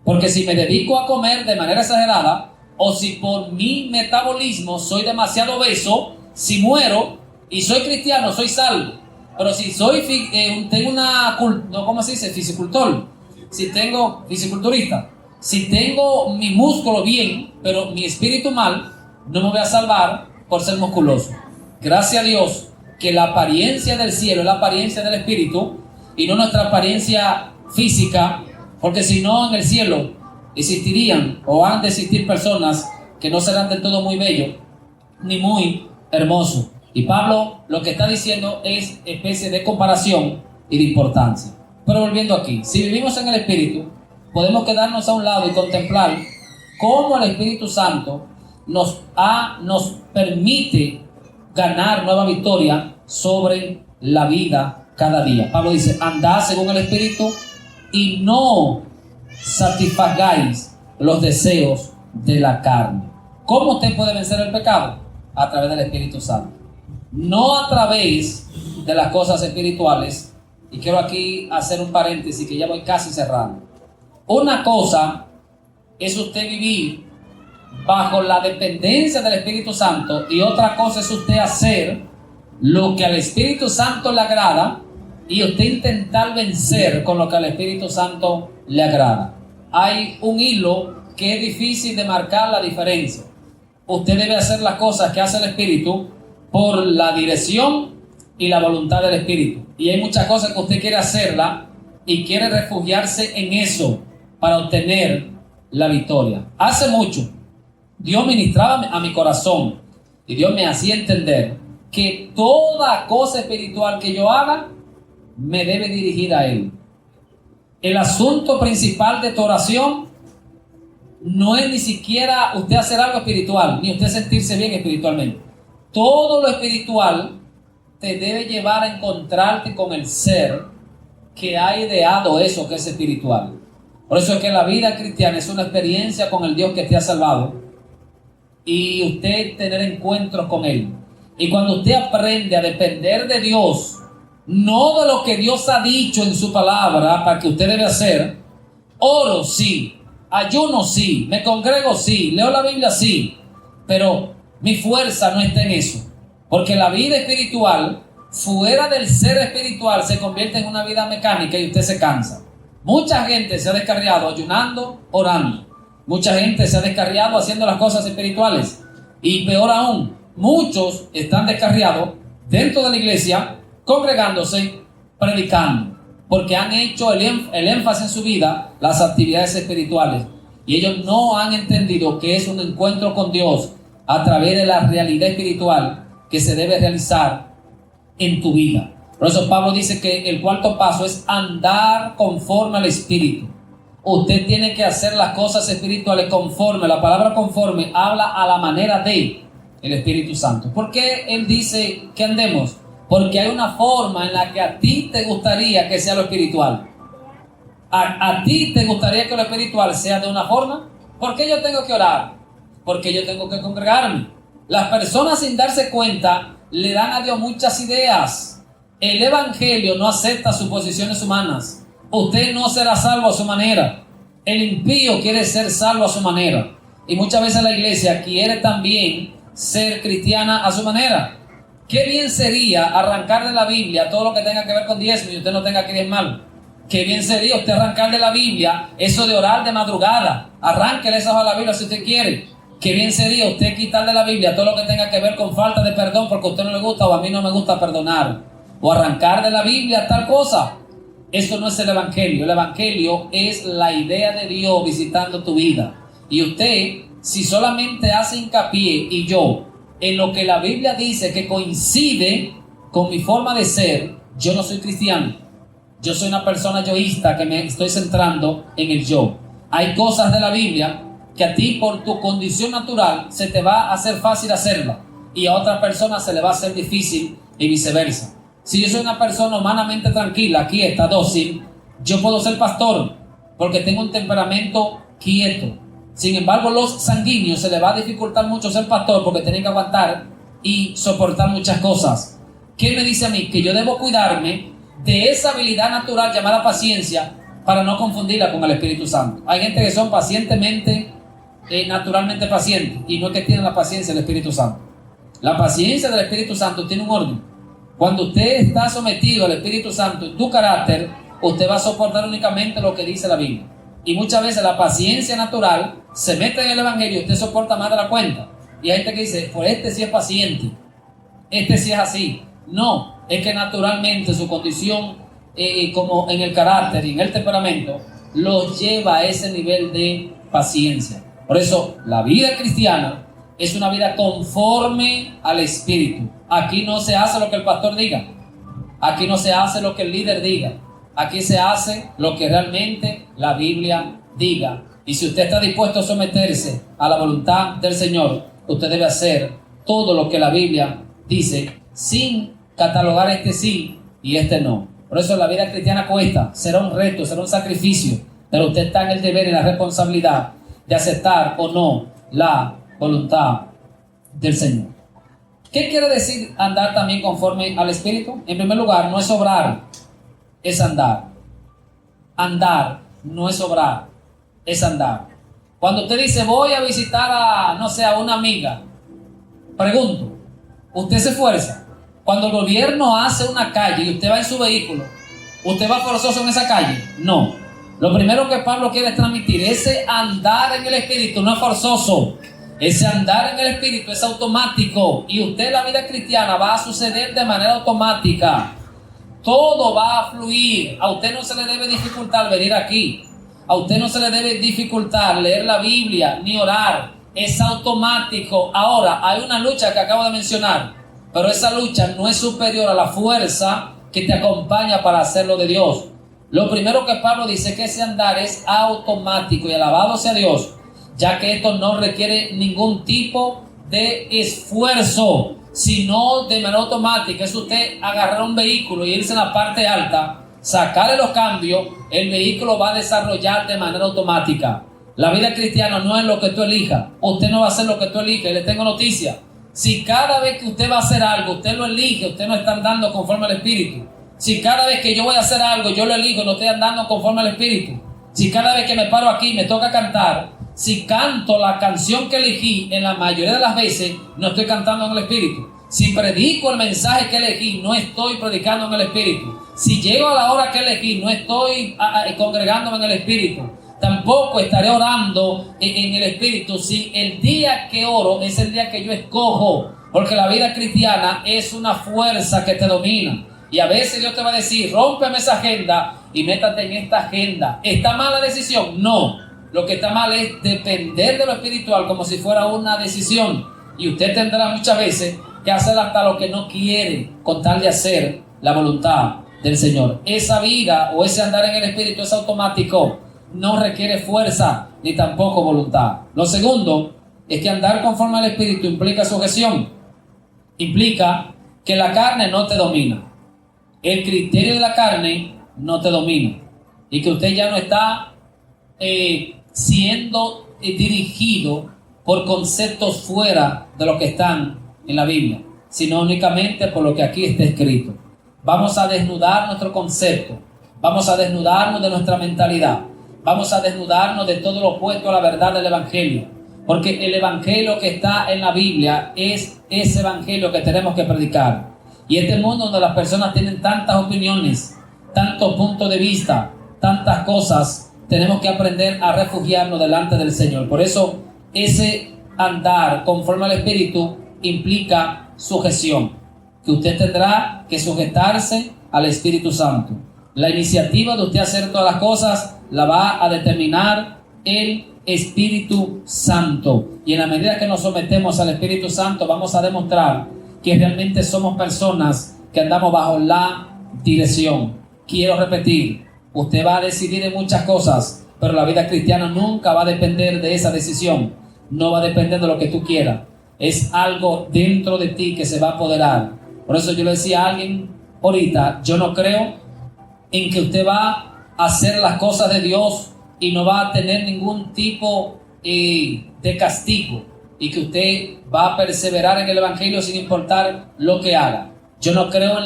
Porque si me dedico a comer de manera exagerada, o si por mi metabolismo soy demasiado obeso, si muero y soy cristiano, soy salvo. Pero si soy, tengo ¿cómo se dice? Fisicultor. Si tengo fisiculturista. Si tengo mi músculo bien, pero mi espíritu mal, no me voy a salvar por ser musculoso. Gracias a Dios que la apariencia del cielo es la apariencia del espíritu y no nuestra apariencia física, porque si no en el cielo existirían o han de existir personas que no serán del todo muy bellos ni muy hermosos. Y Pablo lo que está diciendo es especie de comparación y de importancia. Pero volviendo aquí, si vivimos en el Espíritu, podemos quedarnos a un lado y contemplar cómo el Espíritu Santo nos permite ganar nueva victoria sobre la vida cada día. Pablo dice, andad según el Espíritu y no satisfagáis los deseos de la carne. ¿Cómo usted puede vencer el pecado? A través del Espíritu Santo. No a través de las cosas espirituales. Y quiero aquí hacer un paréntesis que ya voy casi cerrando. Una cosa es usted vivir bajo la dependencia del Espíritu Santo y otra cosa es usted hacer lo que al Espíritu Santo le agrada y usted intentar vencer con lo que al Espíritu Santo le agrada. Hay un hilo que es difícil de marcar la diferencia. Usted debe hacer las cosas que hace el Espíritu por la dirección y la voluntad del Espíritu. Y hay muchas cosas que usted quiere hacerla y quiere refugiarse en eso para obtener la victoria. Hace mucho, Dios ministraba a mi corazón y Dios me hacía entender que toda cosa espiritual que yo haga me debe dirigir a Él. El asunto principal de tu oración no es ni siquiera usted hacer algo espiritual, ni usted sentirse bien espiritualmente. Todo lo espiritual te debe llevar a encontrarte con el ser que ha ideado eso que es espiritual. Por eso es que la vida cristiana es una experiencia con el Dios que te ha salvado y usted tener encuentros con Él. Y cuando usted aprende a depender de Dios, no de lo que Dios ha dicho en su palabra para que usted debe hacer, oro sí, ayuno sí, me congrego sí, leo la Biblia sí, pero mi fuerza no está en eso. Porque la vida espiritual, fuera del ser espiritual, se convierte en una vida mecánica y usted se cansa. Mucha gente se ha descarriado ayunando, orando. Mucha gente se ha descarriado haciendo las cosas espirituales. Y peor aún, muchos están descarriados dentro de la iglesia, congregándose, predicando. Porque han hecho el énfasis en su vida las actividades espirituales. Y ellos no han entendido que es un encuentro con Dios a través de la realidad espiritual que se debe realizar en tu vida. Por eso Pablo dice que el cuarto paso es andar conforme al Espíritu. Usted tiene que hacer las cosas espirituales conforme. La palabra conforme habla a la manera de el Espíritu Santo. ¿Por qué él dice que andemos? Porque hay una forma en la que a ti te gustaría que sea lo espiritual. A ti te gustaría que lo espiritual sea de una forma. ¿Por qué yo tengo que orar? Porque yo tengo que congregarme. Las personas sin darse cuenta le dan a Dios muchas ideas. El Evangelio no acepta suposiciones humanas. Usted no será salvo a su manera. El impío quiere ser salvo a su manera. Y muchas veces la iglesia quiere también ser cristiana a su manera. Qué bien sería arrancar de la Biblia todo lo que tenga que ver con diezmo y usted no tenga que diezmar. Qué bien sería usted arrancar de la Biblia eso de orar de madrugada. Arránquele esa hoja a la Biblia si usted quiere. Qué bien sería usted quitar de la Biblia todo lo que tenga que ver con falta de perdón porque a usted no le gusta o a mí no me gusta perdonar. O arrancar de la Biblia tal cosa. Eso no es el Evangelio. El Evangelio es la idea de Dios visitando tu vida. Y usted, si solamente hace hincapié y yo en lo que la Biblia dice que coincide con mi forma de ser, yo no soy cristiano. Yo soy una persona yoísta que me estoy centrando en el yo. Hay cosas de la Biblia que a ti por tu condición natural se te va a hacer fácil hacerla y a otra persona se le va a hacer difícil y viceversa. Si yo soy una persona humanamente tranquila, quieta, dócil, yo puedo ser pastor porque tengo un temperamento quieto. Sin embargo, los sanguíneos se les va a dificultar mucho ser pastor porque tienen que aguantar y soportar muchas cosas. ¿Qué me dice a mí? Que yo debo cuidarme de esa habilidad natural llamada paciencia para no confundirla con el Espíritu Santo. Hay gente que son pacientemente, naturalmente pacientes, y no es que tienen la paciencia del Espíritu Santo. La paciencia del Espíritu Santo tiene un orden. Cuando usted está sometido al Espíritu Santo en tu carácter, usted va a soportar únicamente lo que dice la Biblia. Y muchas veces la paciencia natural se mete en el Evangelio y usted soporta más de la cuenta. Y hay gente que dice, pues este sí es paciente, este sí es así. No, es que naturalmente su condición, como en el carácter y en el temperamento, lo lleva a ese nivel de paciencia. Por eso, la vida cristiana es una vida conforme al Espíritu. Aquí no se hace lo que el pastor diga. Aquí no se hace lo que el líder diga. Aquí se hace lo que realmente la Biblia diga. Y si usted está dispuesto a someterse a la voluntad del Señor, usted debe hacer todo lo que la Biblia dice, sin catalogar este sí y este no. Por eso la vida cristiana cuesta, será un reto, será un sacrificio, pero usted está en el deber y la responsabilidad de aceptar o no la voluntad del Señor. ¿Qué quiere decir andar también conforme al Espíritu? En primer lugar, no es obrar, es andar. Andar no es obrar, es andar. Cuando usted dice, voy a visitar a, no sé, a una amiga, pregunto, ¿usted se esfuerza? Cuando el gobierno hace una calle y usted va en su vehículo, ¿usted va forzoso en esa calle? No. Lo primero que Pablo quiere transmitir, ese andar en el Espíritu no es forzoso. Ese andar en el Espíritu es automático. Y usted, la vida cristiana, va a suceder de manera automática. Todo va a fluir. A usted no se le debe dificultar venir aquí. A usted no se le debe dificultar leer la Biblia ni orar. Es automático. Ahora, hay una lucha que acabo de mencionar, pero esa lucha no es superior a la fuerza que te acompaña para hacerlo de Dios. Lo primero que Pablo dice que ese andar es automático, y alabado sea Dios, ya que esto no requiere ningún tipo de esfuerzo, sino de manera automática. Es usted agarrar un vehículo y irse en la parte alta, sacarle los cambios, el vehículo va a desarrollar de manera automática. La vida cristiana no es lo que tú elijas. Usted no va a hacer lo que tú eliges. Le tengo noticia. Si cada vez que usted va a hacer algo, usted lo elige, usted no está andando conforme al Espíritu. Si cada vez que yo voy a hacer algo, yo lo elijo, no estoy andando conforme al Espíritu. Si cada vez que me paro aquí me toca cantar, si canto la canción que elegí, en la mayoría de las veces no estoy cantando en el Espíritu. Si predico el mensaje que elegí, no estoy predicando en el Espíritu. Si llego a la hora que elegí, no estoy congregándome en el Espíritu. Tampoco estaré orando en el Espíritu si el día que oro es el día que yo escojo. Porque la vida cristiana es una fuerza que te domina. Y a veces Dios te va a decir, rómpeme esa agenda y métate en esta agenda. ¿Está mal la decisión? No. Lo que está mal es depender de lo espiritual como si fuera una decisión. Y usted tendrá muchas veces que hacer hasta lo que no quiere con tal de hacer la voluntad del Señor. Esa vida o ese andar en el Espíritu es automático. No requiere fuerza ni tampoco voluntad. Lo segundo es que andar conforme al Espíritu implica sujeción. Implica que la carne no te domina. El criterio de la carne no te domina. Y que usted ya no está siendo dirigido por conceptos fuera de lo que están en la Biblia, sino únicamente por lo que aquí está escrito. Vamos a desnudar nuestro concepto. Vamos a desnudarnos de nuestra mentalidad. Vamos a desnudarnos de todo lo opuesto a la verdad del Evangelio. Porque el Evangelio que está en la Biblia es ese Evangelio que tenemos que predicar. Y este mundo donde las personas tienen tantas opiniones, tantos puntos de vista, tantas cosas, tenemos que aprender a refugiarnos delante del Señor. Por eso, ese andar conforme al Espíritu implica sujeción. Que usted tendrá que sujetarse al Espíritu Santo. La iniciativa de usted hacer todas las cosas la va a determinar el Espíritu Santo. Y en la medida que nos sometemos al Espíritu Santo, vamos a demostrar que realmente somos personas que andamos bajo la dirección. Quiero repetir, usted va a decidir en muchas cosas, pero la vida cristiana nunca va a depender de esa decisión. No va a depender de lo que tú quieras. Es algo dentro de ti que se va a apoderar. Por eso yo le decía a alguien ahorita, yo no creo en que usted va a hacer las cosas de Dios y no va a tener ningún tipo de castigo, y que usted va a perseverar en el Evangelio sin importar lo que haga. Yo no creo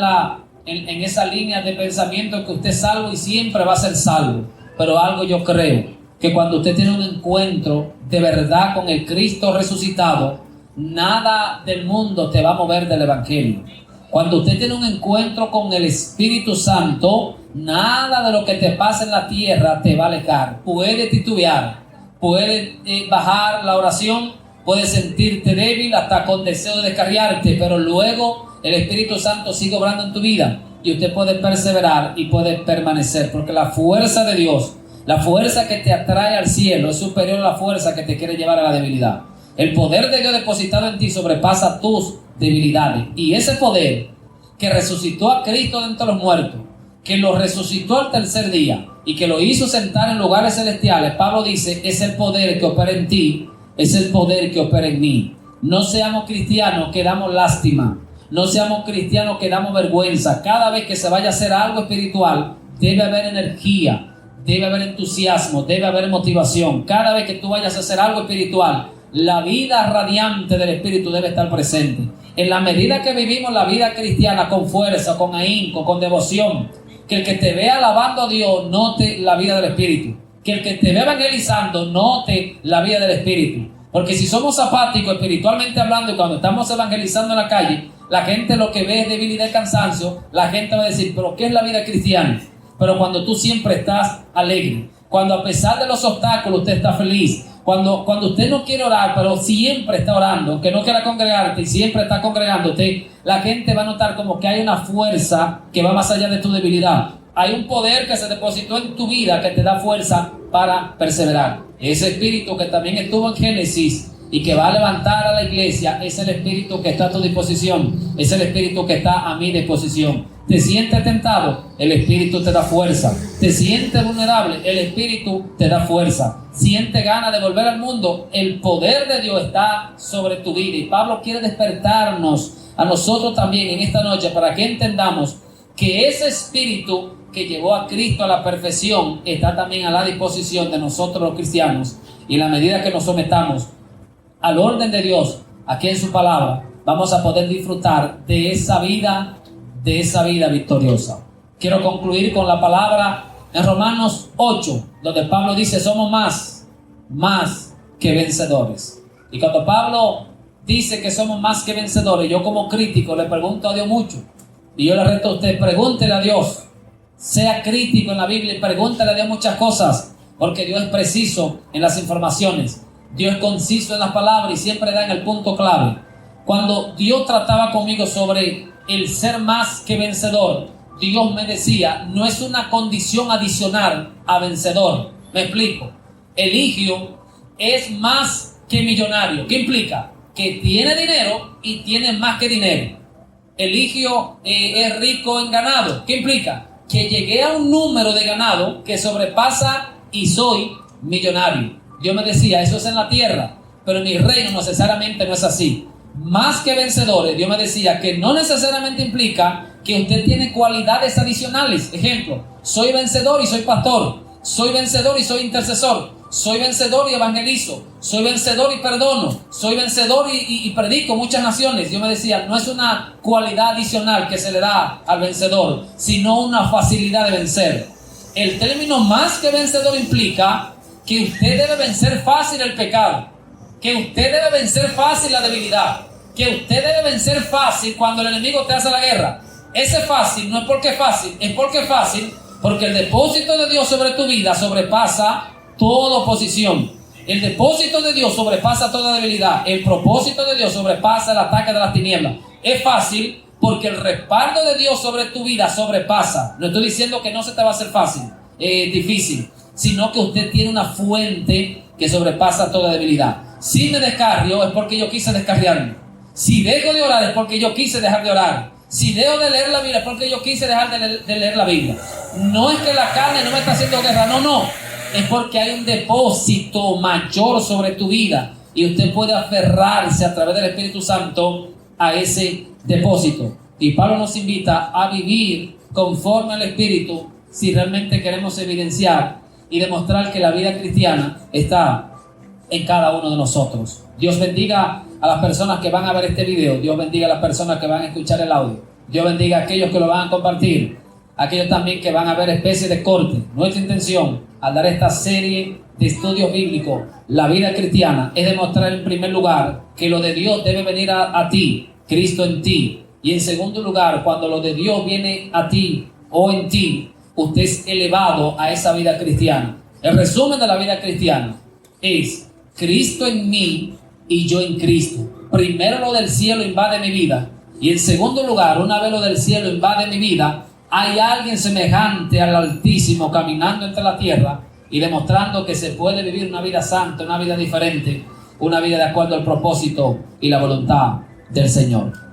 en esa línea de pensamiento que usted es salvo y siempre va a ser salvo. Pero algo yo creo, que cuando usted tiene un encuentro de verdad con el Cristo resucitado, nada del mundo te va a mover del Evangelio. Cuando usted tiene un encuentro con el Espíritu Santo, nada de lo que te pasa en la tierra te va a alejar. Puede titubear, puede bajar la oración, puede sentirte débil hasta con deseo de descarriarte, pero luego el Espíritu Santo sigue obrando en tu vida y usted puede perseverar y puede permanecer, porque la fuerza de Dios, la fuerza que te atrae al cielo, es superior a la fuerza que te quiere llevar a la debilidad. El poder de Dios depositado en ti sobrepasa tus debilidades, y ese poder que resucitó a Cristo de entre los muertos, que lo resucitó al tercer día y que lo hizo sentar en lugares celestiales, Pablo dice, es el poder que opera en ti, es el poder que opera en mí. No seamos cristianos que damos lástima, no seamos cristianos que damos vergüenza. Cada vez que se vaya a hacer algo espiritual, debe haber energía, debe haber entusiasmo, debe haber motivación. Cada vez que tú vayas a hacer algo espiritual, la vida radiante del Espíritu debe estar presente. En la medida que vivimos la vida cristiana con fuerza, con ahínco, con devoción, que el que te vea alabando a Dios note la vida del Espíritu, que el que te vea evangelizando note la vida del Espíritu. Porque si somos apáticos espiritualmente hablando y cuando estamos evangelizando en la calle, la gente lo que ve es debilidad y cansancio, la gente va a decir, pero ¿qué es la vida cristiana? Pero cuando tú siempre estás alegre, cuando a pesar de los obstáculos usted está feliz, cuando usted no quiere orar, pero siempre está orando, que no quiera congregarte y siempre está congregándote, la gente va a notar como que hay una fuerza que va más allá de tu debilidad. Hay un poder que se depositó en tu vida que te da fuerza para perseverar. Ese espíritu que también estuvo en Génesis y que va a levantar a la iglesia es el espíritu que está a tu disposición, es el espíritu que está a mi disposición. Te sientes tentado, el Espíritu te da fuerza. Te sientes vulnerable, el Espíritu te da fuerza. Sientes ganas de volver al mundo, el poder de Dios está sobre tu vida. Y Pablo quiere despertarnos a nosotros también en esta noche para que entendamos que ese Espíritu que llevó a Cristo a la perfección está también a la disposición de nosotros los cristianos. Y en la medida que nos sometamos al orden de Dios, aquí en su palabra, vamos a poder disfrutar de esa vida victoriosa. Quiero concluir con la palabra en Romanos 8, donde Pablo dice, somos más que vencedores. Y cuando Pablo dice que somos más que vencedores, yo como crítico le pregunto a Dios mucho. Y yo le reto a usted, pregúntele a Dios, sea crítico en la Biblia y pregúntele a Dios muchas cosas, porque Dios es preciso en las informaciones, Dios es conciso en las palabras y siempre da en el punto clave. Cuando Dios trataba conmigo sobre el ser más que vencedor, Dios me decía, no es una condición adicional a vencedor. Me explico. Eligio es más que millonario. ¿Qué implica? Que tiene dinero y tiene más que dinero. Eligio es rico en ganado. ¿Qué implica? Que llegué a un número de ganado que sobrepasa y soy millonario. Dios me decía, eso es en la tierra, pero en mi reino necesariamente no es así. Más que vencedores, Dios me decía que no necesariamente implica que usted tiene cualidades adicionales. Ejemplo, soy vencedor y soy pastor, soy vencedor y soy intercesor, soy vencedor y evangelizo, soy vencedor y perdono, soy vencedor y predico muchas naciones. Dios me decía, no es una cualidad adicional que se le da al vencedor, sino una facilidad de vencer. El término más que vencedor implica que usted debe vencer fácil el pecado, que usted debe vencer fácil la debilidad, que usted debe vencer fácil cuando el enemigo te hace la guerra. Ese fácil no es porque es fácil, es porque es fácil, porque el depósito de Dios sobre tu vida sobrepasa toda oposición. El depósito de Dios sobrepasa toda debilidad. El propósito de Dios sobrepasa el ataque de las tinieblas. Es fácil porque el respaldo de Dios sobre tu vida sobrepasa. No estoy diciendo que no se te va a hacer fácil, difícil, sino que usted tiene una fuente que sobrepasa toda debilidad. Si me descarrio es porque yo quise descarriarme. Si dejo de orar es porque yo quise dejar de orar. Si dejo de leer la Biblia es porque yo quise dejar de leer la Biblia. No es que la carne no me está haciendo guerra, no. Es porque hay un depósito mayor sobre tu vida y usted puede aferrarse a través del Espíritu Santo a ese depósito. Y Pablo nos invita a vivir conforme al Espíritu si realmente queremos evidenciar y demostrar que la vida cristiana está en cada uno de nosotros. Dios bendiga a las personas que van a ver este video. Dios bendiga a las personas que van a escuchar el audio. Dios bendiga a aquellos que lo van a compartir, aquellos también que van a ver especies de corte. Nuestra intención al dar esta serie de estudios bíblicos, la vida cristiana, es demostrar en primer lugar que lo de Dios debe venir a ti, Cristo en ti. Y en segundo lugar, cuando lo de Dios viene a ti o en ti, usted es elevado a esa vida cristiana. El resumen de la vida cristiana es Cristo en mí y yo en Cristo. Primero lo del cielo invade mi vida, y en segundo lugar, una vez lo del cielo invade mi vida, hay alguien semejante al Altísimo caminando entre la tierra y demostrando que se puede vivir una vida santa, una vida diferente, una vida de acuerdo al propósito y la voluntad del Señor.